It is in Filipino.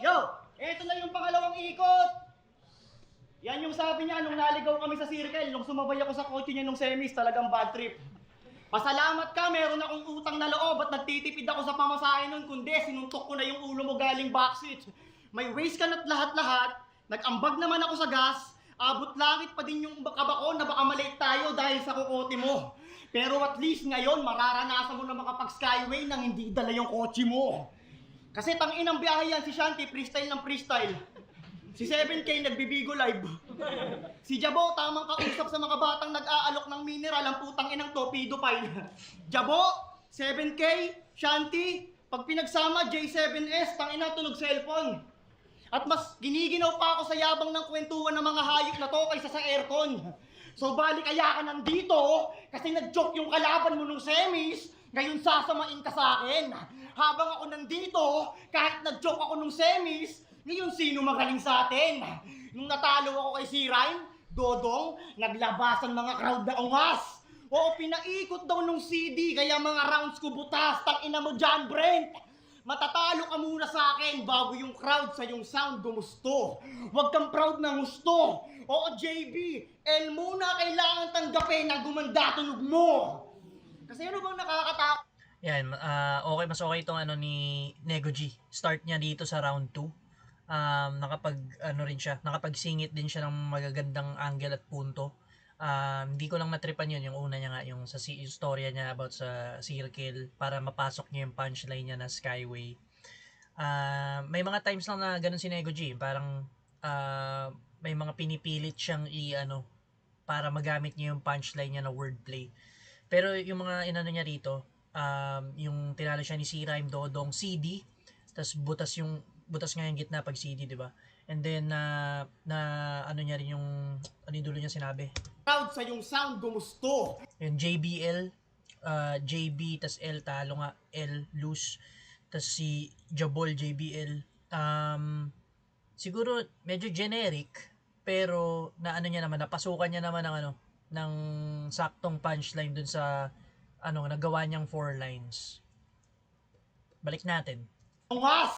Yo, eto na yung pangalawang ikot. Yan yung sabi niya nung naligaw kami sa circle, nung sumabay ako sa kotse niya nung semis, talagang bad trip. Pasalamat ka, meron akong utang na loob at nagtitipid ako sa pamasahe nun, kundi sinuntok ko na yung ulo mo galing backseat. May waste ka na't lahat-lahat, nag-ambag naman ako sa gas, abot langit pa din yung kabako na baka malate tayo dahil sa kukote mo. Pero at least ngayon, mararanasan mo na makapag-skyway nang hindi dala yung kotse mo. Kasi tanginang biyahe yan si Shanti, freestyle ng freestyle. Si 7K nagbibigo live. Si Jabo, tamang kausap sa mga batang nag-aalok ng mineral, ang putang inang torpedo pile. Jabo, 7K, Shanti, pag pinagsama, J7S, tangina tunog cellphone. At mas giniginaw pa ako sa yabang ng kwentuhan ng mga hayop na to kaysa sa aircon. So bali kaya ka nandito, kasi nag-joke yung kalaban mo nung semis, ngayon sasamain ka sa akin. Habang ako nandito, kahit nag-joke ako nung semis, ngayon sino magaling sa atin? Nung natalo ako kay si Rhyme, Dodong, naglabasan mga crowd na ungas. Oo, pinaikot daw nung CD, kaya mga rounds ko butas, tangina mo dyan, Brent. Matatalo ka muna sa akin bago yung crowd sa yung sound gumusto. Huwag kang proud na gusto. Oo, JB, L muna kailangan tanggapin na gumanda tunog mo. Kasi ano bang nakakatakot? Yan, okay, mas okay itong ano ni Nego G. Start niya dito sa round 2. Nakapag-singit din siya ng magagandang angle at punto. Hindi ko lang natripan yun, yung una niya nga, yung yung storya niya about sa circle para mapasok niya yung punchline niya na Skyway. May mga times lang na ganun si Nego G, parang may mga pinipilit siyang para magamit niya yung punchline niya na wordplay. Pero yung mga inano niya rito, yung tinalo siya ni C-Rhyme, Dodong, CD, tapos butas nga yung gitna pag CD, di ba? And then ano niya rin yung ano yung dulo niya sinabi. Crowd sa yung sound gumusto. Yung JBL, JB tas L talo nga, L loose, tas si Jabol JBL. Siguro medyo generic pero na ano niya naman, napasukan niya naman ng saktong punchline dun sa nagawa niyang 4 lines. Balik natin. Ungas!